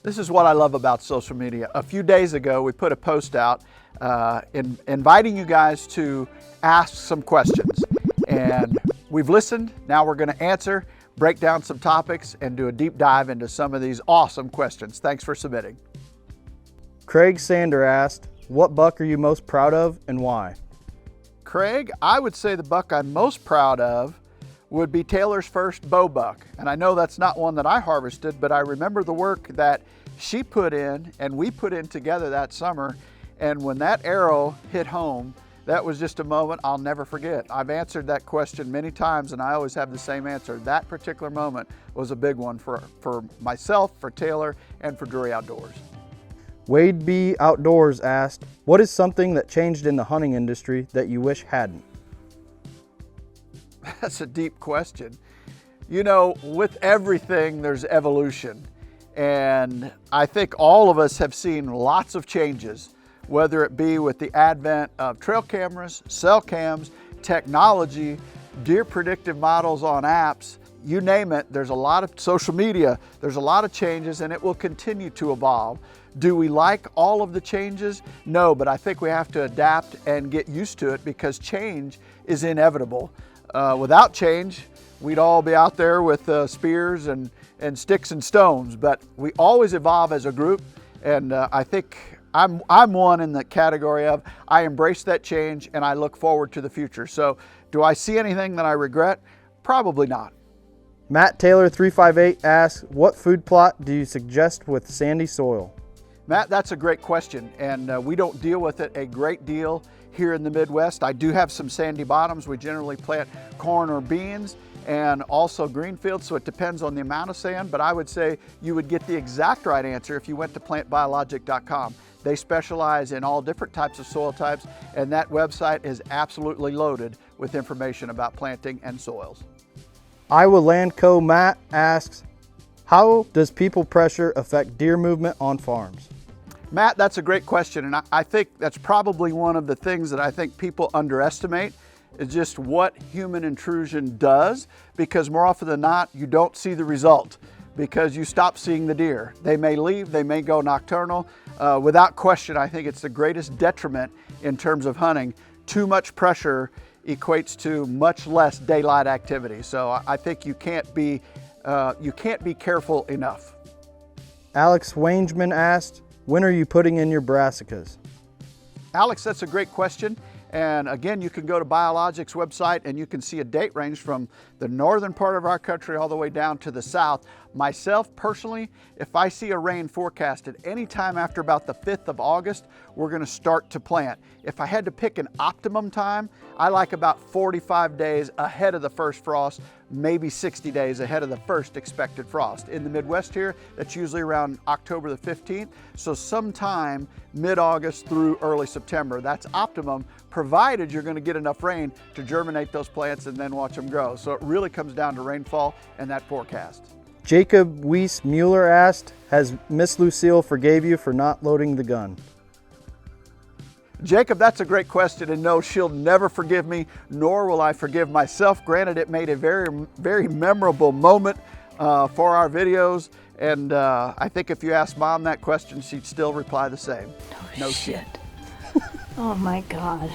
This is what I love about social media. A few days ago, we put a post out inviting you guys to ask some questions. And we've listened. Now we're going to answer, break down some topics, and do a deep dive into some of these awesome questions. Thanks for submitting. Craig Sander asked, what buck are you most proud of and why? Craig, I would say the buck I'm most proud of would be Taylor's first bow buck. And I know that's not one that I harvested, but I remember the work that she put in and we put in together that summer. And when that arrow hit home, that was just a moment I'll never forget. I've answered that question many times and I always have the same answer. That particular moment was a big one for myself, for Taylor, and for Drury Outdoors. Wade B. Outdoors asked, what is something that changed in the hunting industry that you wish hadn't? That's a deep question. You know, with everything, there's evolution. And I think all of us have seen lots of changes, whether it be with the advent of trail cameras, cell cams, technology, deer predictive models on apps, you name it. There's a lot of social media, there's a lot of changes, and it will continue to evolve. Do we like all of the changes? No, but I think we have to adapt and get used to it because change is inevitable. Without change, we'd all be out there with spears and sticks and stones, but we always evolve as a group. And I think I'm one in the category of I embrace that change and I look forward to the future. So do I see anything that I regret? Probably not. Matt Taylor 358 asks, what food plot do you suggest with sandy soil? Matt, that's a great question, and we don't deal with it a great deal here in the Midwest. I do have some sandy bottoms. We generally plant corn or beans and also green fields, so it depends on the amount of sand, but I would say you would get the exact right answer if you went to plantbiologic.com. They specialize in all different types of soil types, and that website is absolutely loaded with information about planting and soils. Iowa Land Co. Matt asks, how does people pressure affect deer movement on farms? Matt, that's a great question, and I think that's probably one of the things that I think people underestimate is just what human intrusion does, because more often than not, you don't see the result because you stop seeing the deer. They may leave, they may go nocturnal. Without question, I think it's the greatest detriment in terms of hunting. Too much pressure equates to much less daylight activity. So I think you can't be careful enough. Alex Wangeman asked, when are you putting in your brassicas? Alex, that's a great question. And again, you can go to Biologic's website and you can see a date range from the northern part of our country all the way down to the south. Myself, personally, if I see a rain forecasted anytime after about the 5th of August, we're gonna start to plant. If I had to pick an optimum time, I like about 45 days ahead of the first frost, maybe 60 days ahead of the first expected frost. In the Midwest here, that's usually around October the 15th. So sometime mid-August through early September. That's optimum, provided you're gonna get enough rain to germinate those plants and then watch them grow. So it really comes down to rainfall and that forecast. Jacob Weiss Mueller asked, has Miss Lucille forgave you for not loading the gun? Jacob, that's a great question, and no, she'll never forgive me, nor will I forgive myself. Granted, it made a very memorable moment for our videos, and I think if you asked Mom that question, she'd still reply the same. No shit. Oh my God.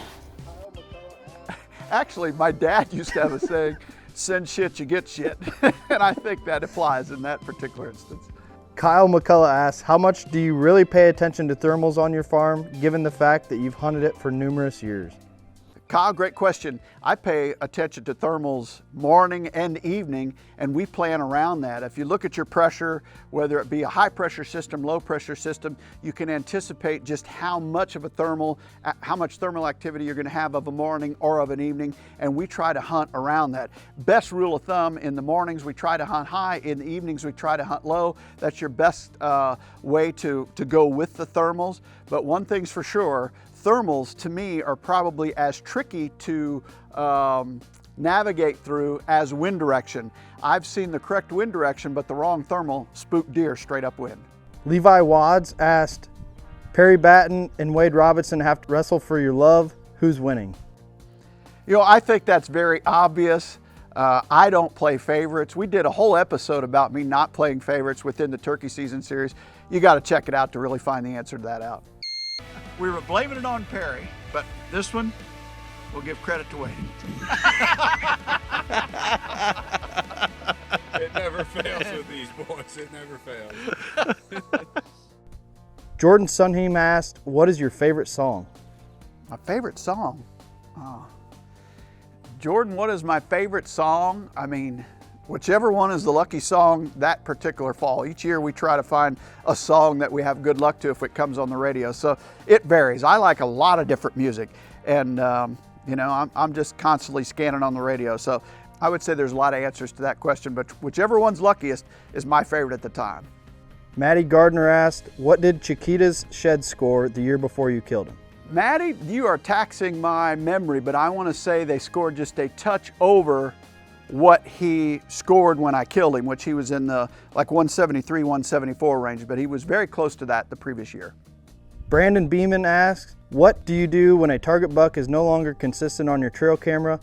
Actually, my dad used to have a saying, send shit, you get shit. And I think that applies in that particular instance. Kyle McCullough asks, how much do you really pay attention to thermals on your farm, given the fact that you've hunted it for numerous years? Kyle, great question. I pay attention to thermals morning and evening, and we plan around that. If you look at your pressure, whether it be a high pressure system, low pressure system, you can anticipate just how much thermal activity you're going to have of a morning or of an evening, and we try to hunt around that. Best rule of thumb, in the mornings we try to hunt high, in the evenings we try to hunt low. That's your best way to go with the thermals. But one thing's for sure, thermals to me are probably as tricky to navigate through as wind direction. I've seen the correct wind direction, but the wrong thermal spook deer straight upwind. Levi Wads asked, Perry Batten and Wade Robinson have to wrestle for your love. Who's winning? You know, I think that's very obvious. I don't play favorites. We did a whole episode about me not playing favorites within the turkey season series. You got to check it out to really find the answer to that out. We were blaming it on Perry, but this one, we'll give credit to Wade. It never fails with these boys. It never fails. Jordan Sunheim asked, what is your favorite song? My favorite song? Jordan, what is my favorite song? I mean, whichever one is the lucky song that particular fall. Each year we try to find a song that we have good luck to if it comes on the radio. So it varies. I like a lot of different music, and you know, I'm just constantly scanning on the radio. So I would say there's a lot of answers to that question, but whichever one's luckiest is my favorite at the time. Maddie Gardner asked, what did Chiquita's shed score the year before you killed him? Maddie, you are taxing my memory, but I want to say they scored just a touch over what he scored when I killed him, which he was in the like 173, 174 range, but he was very close to that the previous year. Brandon Beeman asks, what do you do when a target buck is no longer consistent on your trail camera?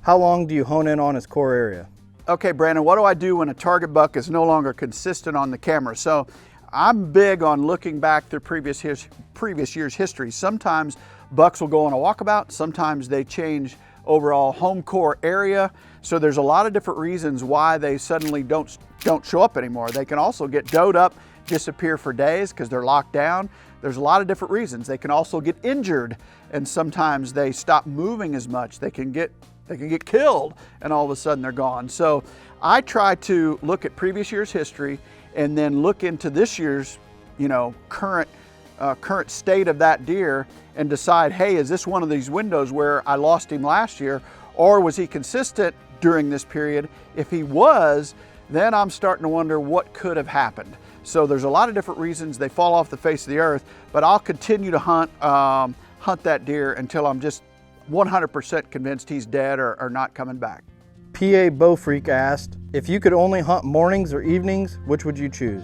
How long do you hone in on his core area? Okay, Brandon, what do I do when a target buck is no longer consistent on the camera? So I'm big on looking back through previous year's history. Sometimes bucks will go on a walkabout, sometimes they change overall home core area. So there's a lot of different reasons why they suddenly don't show up anymore. They can also get doed up, disappear for days because they're locked down. There's a lot of different reasons. They can also get injured, and sometimes they stop moving as much. They can get killed, and all of a sudden they're gone. So I try to look at previous year's history and then look into this year's, you know, current state of that deer and decide, hey, is this one of these windows where I lost him last year, or was he consistent during this period? If he was, then I'm starting to wonder what could have happened. So there's a lot of different reasons they fall off the face of the earth, but I'll continue to hunt that deer until I'm just 100% convinced he's dead or not coming back. PA Bowfreak asked, if you could only hunt mornings or evenings, which would you choose?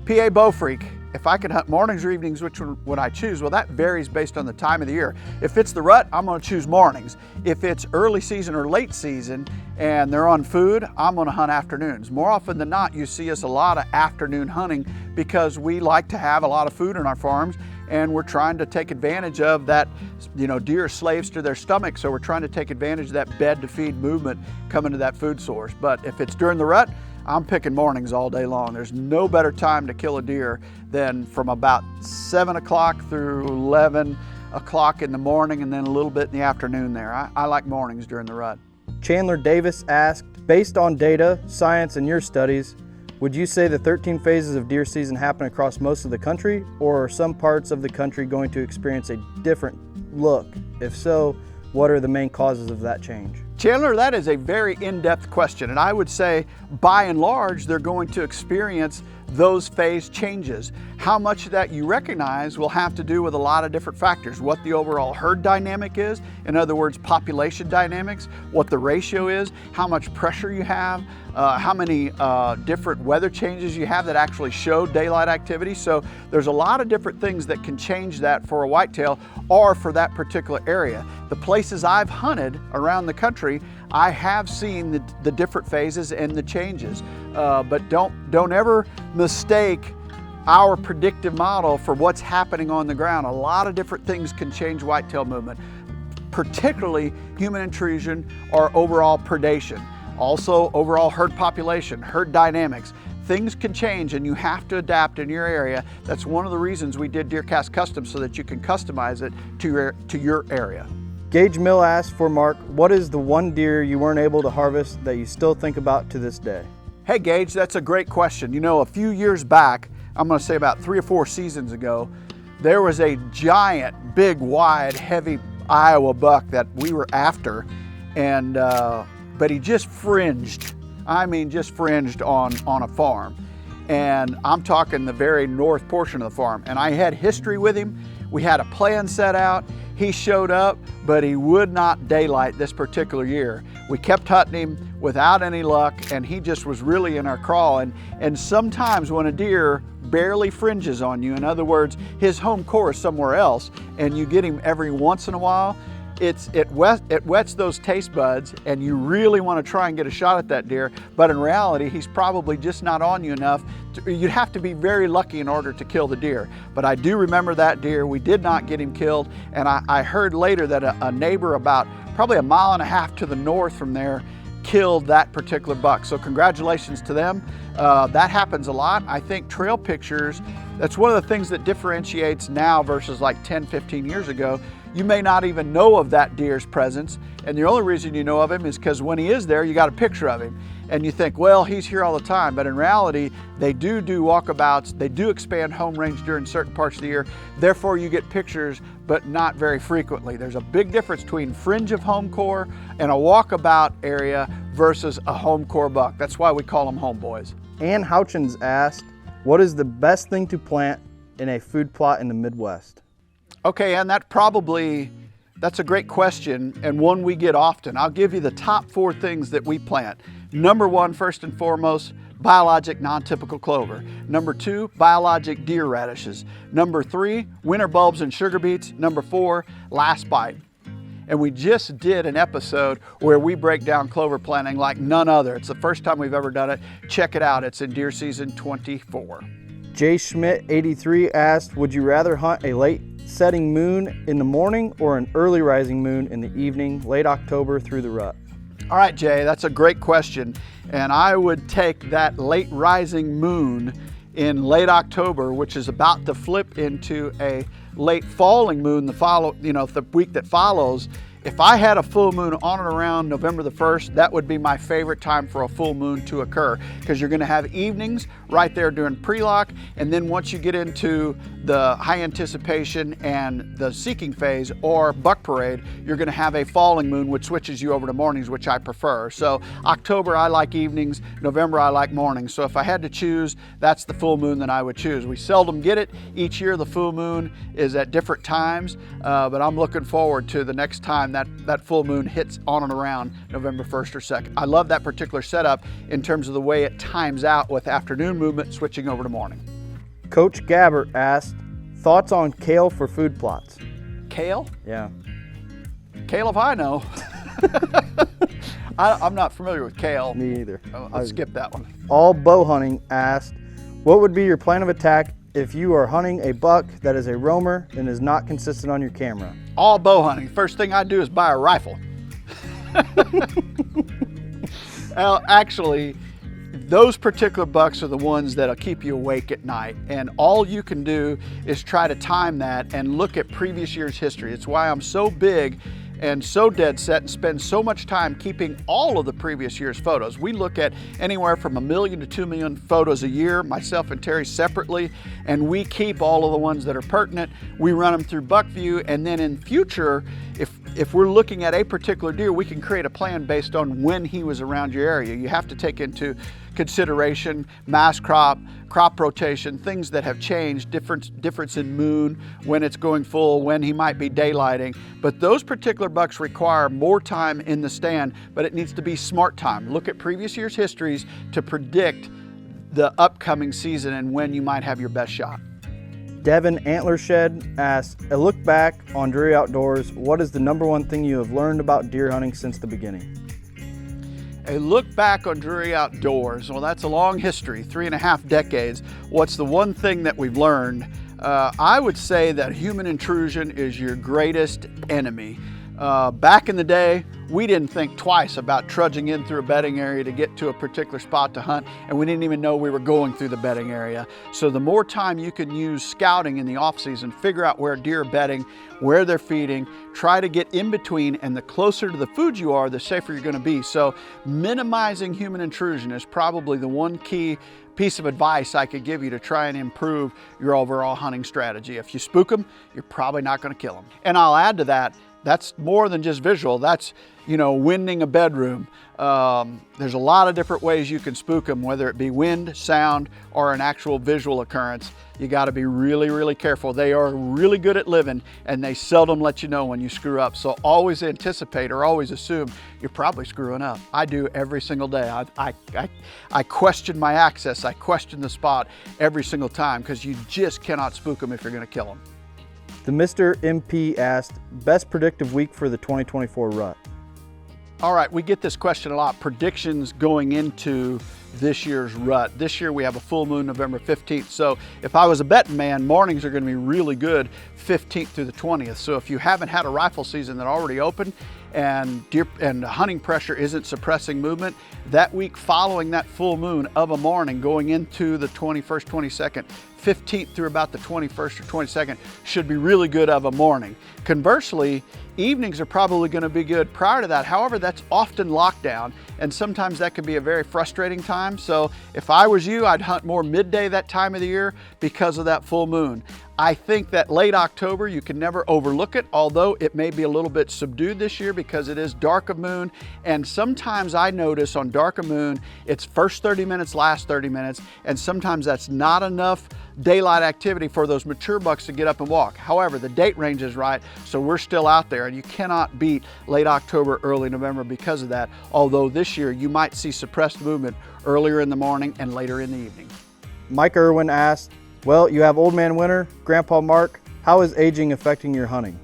PA Bowfreak, if I could hunt mornings or evenings, which one would I choose? Well, that varies based on the time of the year. If it's the rut, I'm gonna choose mornings. If it's early season or late season and they're on food, I'm gonna hunt afternoons. More often than not, you see us a lot of afternoon hunting because we like to have a lot of food in our farms, and we're trying to take advantage of that. You know, deer are slaves to their stomach, so we're trying to take advantage of that bed to feed movement coming to that food source. But if it's during the rut, I'm picking mornings all day long. There's no better time to kill a deer than from about 7 o'clock through 11 o'clock in the morning, and then a little bit in the afternoon there. I like mornings during the rut. Chandler Davis asked, based on data, science, and your studies, would you say the 13 phases of deer season happen across most of the country, or are some parts of the country going to experience a different look? If so, what are the main causes of that change? Chandler, that is a very in-depth question, and I would say by and large they're going to experience those phase changes. How much of that you recognize will have to do with a lot of different factors. What the overall herd dynamic is, in other words, population dynamics, what the ratio is, how much pressure you have, how many different weather changes you have that actually show daylight activity. So there's a lot of different things that can change that for a whitetail or for that particular area. The places I've hunted around the country, I have seen the different phases and the changes, but don't ever mistake our predictive model for what's happening on the ground. A lot of different things can change whitetail movement, particularly human intrusion or overall predation. Also overall herd population, herd dynamics. Things can change and you have to adapt in your area. That's one of the reasons we did DeerCast Custom, so that you can customize it to your area. Gage Mill asked for Mark, what is the one deer you weren't able to harvest that you still think about to this day? Hey Gage, that's a great question. You know, a few years back, I'm gonna say about 3 or 4 seasons ago, there was a giant, big, wide, heavy Iowa buck that we were after, and but he just fringed. I mean, just fringed on a farm. And I'm talking the very north portion of the farm. And I had history with him. We had a plan set out. He showed up, but he would not daylight this particular year. We kept hunting him without any luck, and he just was really in our crawl. And sometimes when a deer barely fringes on you, in other words, his home core is somewhere else, and you get him every once in a while, it whets those taste buds, and you really want to try and get a shot at that deer, but in reality, he's probably just not on you enough. You'd have to be very lucky in order to kill the deer. But I do remember that deer. We did not get him killed, and I heard later that a neighbor about probably 1.5 miles to the north from there killed that particular buck. So congratulations to them. That happens a lot. I think trail pictures, that's one of the things that differentiates now versus like 10, 15 years ago. You may not even know of that deer's presence, and the only reason you know of him is because when he is there, you got a picture of him. And you think, well, he's here all the time. But in reality, they do walkabouts. They do expand home range during certain parts of the year. Therefore, you get pictures, but not very frequently. There's a big difference between fringe of home core and a walkabout area versus a home core buck. That's why we call them homeboys. Ann Houchins asked, what is the best thing to plant in a food plot in the Midwest? Okay, and that's a great question, and one we get often. I'll give you the top 4 things that we plant. Number 1, first and foremost, biologic non-typical clover. Number 2, biologic deer radishes. Number 3, winter bulbs and sugar beets. Number 4, last bite. And we just did an episode where we break down clover planting like none other. It's the first time we've ever done it. Check it out. It's in deer season 24. Jay Schmidt 83 asked, would you rather hunt a late setting moon in the morning or an early rising moon in the evening, late October through the rut? All right, Jay, that's a great question. And I would take that late rising moon in late October, which is about to flip into a late falling moon the week that follows. If I had a full moon on and around November the 1st, that would be my favorite time for a full moon to occur, because you're going to have evenings right there during pre-lock, and then once you get into the high anticipation and the seeking phase or buck parade, you're going to have a falling moon, which switches you over to mornings, which I prefer. So October I like evenings, November I like mornings. So if I had to choose, that's the full moon that I would choose. We seldom get it. Each year the full moon is at different times, but I'm looking forward to the next time that full moon hits on and around November 1st or 2nd. I love that particular setup in terms of the way it times out with afternoon movement switching over to morning. Coach Gabbert asked, thoughts on kale for food plots? Kale? Yeah. Kale if I know. I'm not familiar with kale. Me either. I'll skip that one. All Bow Hunting asked, what would be your plan of attack if you are hunting a buck that is a roamer and is not consistent on your camera? All bow hunting. First thing I do is buy a rifle. Well, actually, those particular bucks are the ones that'll keep you awake at night. And all you can do is try to time that and look at previous year's history. It's why I'm so big and so dead set and spend so much time keeping all of the previous year's photos. We look at anywhere from 1 million to 2 million photos a year, myself and Terry separately, and we keep all of the ones that are pertinent. We run them through BuckView, and then in future, if we're looking at a particular deer, we can create a plan based on when he was around your area. You have to take into consideration mass crop rotation, things that have changed, difference in moon, when it's going full, when he might be daylighting. But those particular bucks require more time in the stand, but it needs to be smart time. Look at previous year's histories to predict the upcoming season and when you might have your best shot. Devin Antlershed asks, a look back on Drury Outdoors, what is the #1 thing you have learned about deer hunting since the beginning? A look back on Drury Outdoors. Well, that's a long history, 3.5 decades. What's the one thing that we've learned? I would say that human intrusion is your greatest enemy. Back in the day, we didn't think twice about trudging in through a bedding area to get to a particular spot to hunt, and we didn't even know we were going through the bedding area. So the more time you can use scouting in the off season, figure out where deer are bedding, where they're feeding, try to get in between, and the closer to the food you are, the safer you're going to be. So minimizing human intrusion is probably the one key piece of advice I could give you to try and improve your overall hunting strategy. If you spook them, you're probably not going to kill them. And I'll add to that, that's more than just visual. That's, winding a bedroom. There's a lot of different ways you can spook them, whether it be wind, sound, or an actual visual occurrence. You got to be really, really careful. They are really good at living, and they seldom let you know when you screw up. So always anticipate or always assume you're probably screwing up. I do every single day. I question my access. I question the spot every single time, because you just cannot spook them if you're going to kill them. The Mr. MP asked, best predictive week for the 2024 rut. All right, we get this question a lot, predictions going into this year's rut. This year we have a full moon November 15th. So if I was a betting man, mornings are going to be really good 15th through the 20th. So if you haven't had a rifle season that already opened and hunting pressure isn't suppressing movement, that week following that full moon of a morning going into the 21st, 22nd, 15th through about the 21st or 22nd should be really good of a morning. Conversely, evenings are probably going to be good prior to that. However, that's often lockdown, and sometimes that can be a very frustrating time. So if I was you, I'd hunt more midday that time of the year because of that full moon. I think that late October, you can never overlook it, although it may be a little bit subdued this year because it is dark of moon. And sometimes I notice on dark of moon, it's first 30 minutes, last 30 minutes, and sometimes that's not enough daylight activity for those mature bucks to get up and walk. However, the date range is right, so we're still out there, and you cannot beat late October, early November because of that. Although this year you might see suppressed movement earlier in the morning and later in the evening. Mike Irwin asked, well, you have Old Man Winter, Grandpa Mark. How is aging affecting your hunting?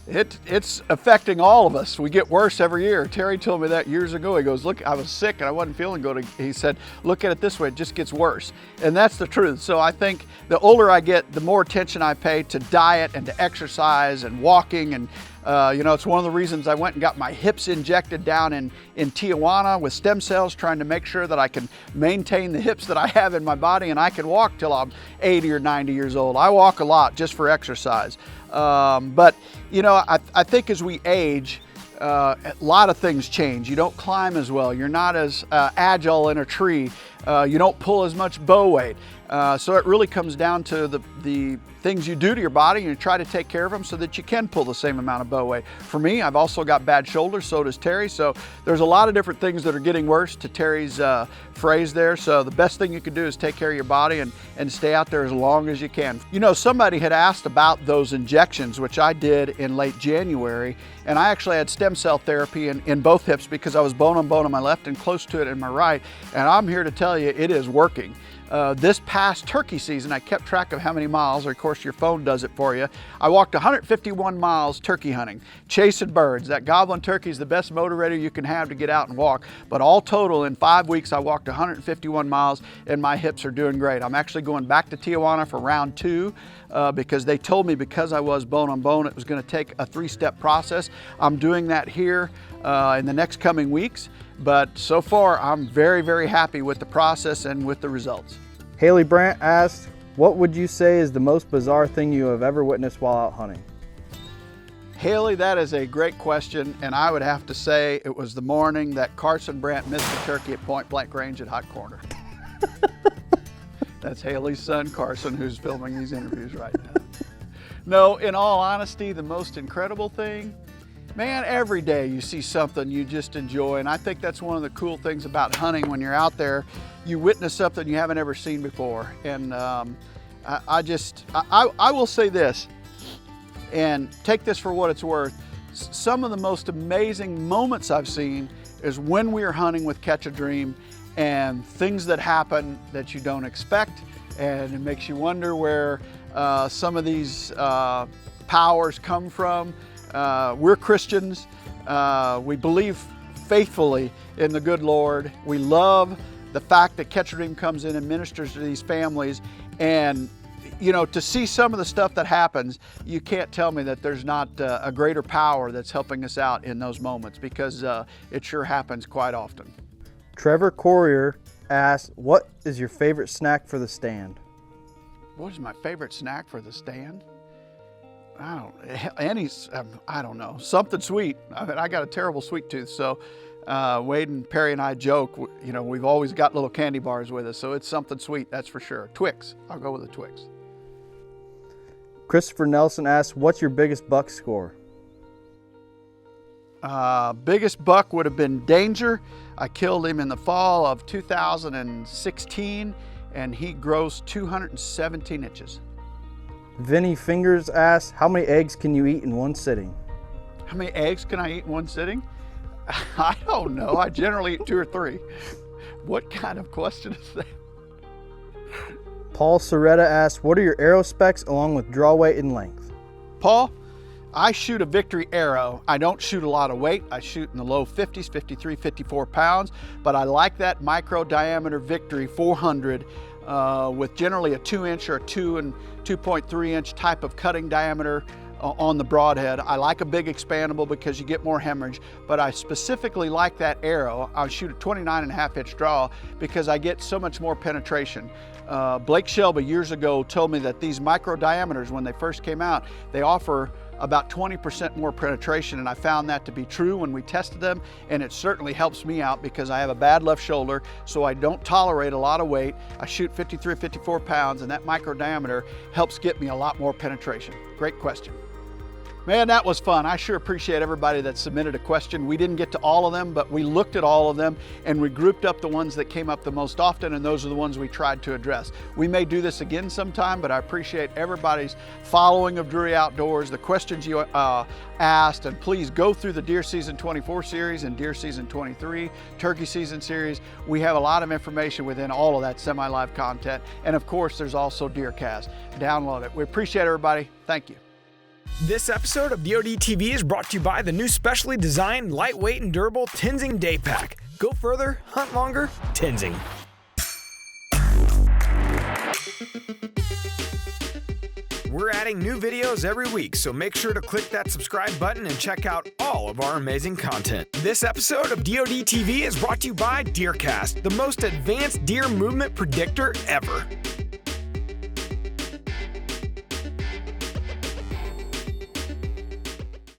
It's affecting all of us. We get worse every year. Terry told me that years ago. He goes, look, I was sick and I wasn't feeling good. He said, look at it this way, it just gets worse. And that's the truth. So I think the older I get, the more attention I pay to diet and to exercise and walking. And it's one of the reasons I went and got my hips injected down in Tijuana with stem cells, trying to make sure that I can maintain the hips that I have in my body and I can walk till I'm 80 or 90 years old. I walk a lot just for exercise. But I think as we age, a lot of things change. You don't climb as well. You're not as agile in a tree. You don't pull as much bow weight. So it really comes down to the things you do to your body, and you try to take care of them so that you can pull the same amount of bow weight. For me, I've also got bad shoulders, so does Terry. So there's a lot of different things that are getting worse, to Terry's phrase there. So the best thing you can do is take care of your body and stay out there as long as you can. Somebody had asked about those injections, which I did in late January, and I actually had stem cell therapy in both hips because I was bone on bone on my left and close to it in my right. And I'm here to tell you, it is working. This past turkey season, I kept track of how many miles, or of course your phone does it for you. I walked 151 miles turkey hunting, chasing birds. That goblin turkey is the best motivator you can have to get out and walk. But all total, in 5 weeks, I walked 151 miles and my hips are doing great. I'm actually going back to Tijuana for round 2 because they told me because I was bone on bone, it was going to take a 3-step process. I'm doing that here in the next coming weeks. But so far, I'm very, very happy with the process and with the results. Haley Brandt asked, what would you say is the most bizarre thing you have ever witnessed while out hunting? Haley, that is a great question, and I would have to say it was the morning that Carson Brandt missed the turkey at point blank range at Hot Corner. That's Haley's son, Carson, who's filming these interviews right now. No, in all honesty, the most incredible thing, man, every day you see something you just enjoy, and I think that's one of the cool things about hunting. When you're out there, you witness something you haven't ever seen before. And I will say this, and take this for what it's worth. Some of the most amazing moments I've seen is when we are hunting with Catch a Dream and things that happen that you don't expect, and it makes you wonder where some of these powers come from. We're Christians. We believe faithfully in the good Lord. We love the fact that Catch a Dream comes in and ministers to these families. And, to see some of the stuff that happens, you can't tell me that there's not a greater power that's helping us out in those moments, because it sure happens quite often. Trevor Corrier asked, what is your favorite snack for the stand? What is my favorite snack for the stand? I don't know. Something sweet. I mean, I got a terrible sweet tooth, so Wade and Perry and I joke, we've always got little candy bars with us, so it's something sweet, that's for sure. Twix. I'll go with a Twix. Christopher Nelson asks, what's your biggest buck score? Biggest buck would have been Danger. I killed him in the fall of 2016, and he grossed 217 inches. Vinny Fingers asks, how many eggs can you eat in one sitting? How many eggs can I eat in one sitting? I don't know. I generally eat 2 or 3. What kind of question is that? Paul Soretta asks, what are your arrow specs along with draw weight and length? Paul, I shoot a Victory arrow. I don't shoot a lot of weight. I shoot in the low 50s, 53, 54 pounds, but I like that micro diameter Victory 400 with generally a 2-inch or a 2 and 2.3 inch type of cutting diameter on the broadhead. I like a big expandable because you get more hemorrhage, but I specifically like that arrow. I shoot a 29.5 inch draw because I get so much more penetration. Blake Shelby years ago told me that these micro diameters, when they first came out, they offer about 20% more penetration, and I found that to be true when we tested them, and it certainly helps me out because I have a bad left shoulder, so I don't tolerate a lot of weight. I shoot 53, 54 pounds, and that micro diameter helps get me a lot more penetration. Great question. Man, that was fun. I sure appreciate everybody that submitted a question. We didn't get to all of them, but we looked at all of them and we grouped up the ones that came up the most often, and those are the ones we tried to address. We may do this again sometime, but I appreciate everybody's following of Drury Outdoors, the questions you asked, and please go through the Deer Season 24 series and Deer Season 23, Turkey Season series. We have a lot of information within all of that semi-live content. And of course, there's also DeerCast. Download it. We appreciate everybody. Thank you. This episode of DoD TV is brought to you by the new specially designed, lightweight, and durable Tenzing Day Pack. Go further, hunt longer, Tenzing. We're adding new videos every week, so make sure to click that subscribe button and check out all of our amazing content. This episode of DoD TV is brought to you by DeerCast, the most advanced deer movement predictor ever.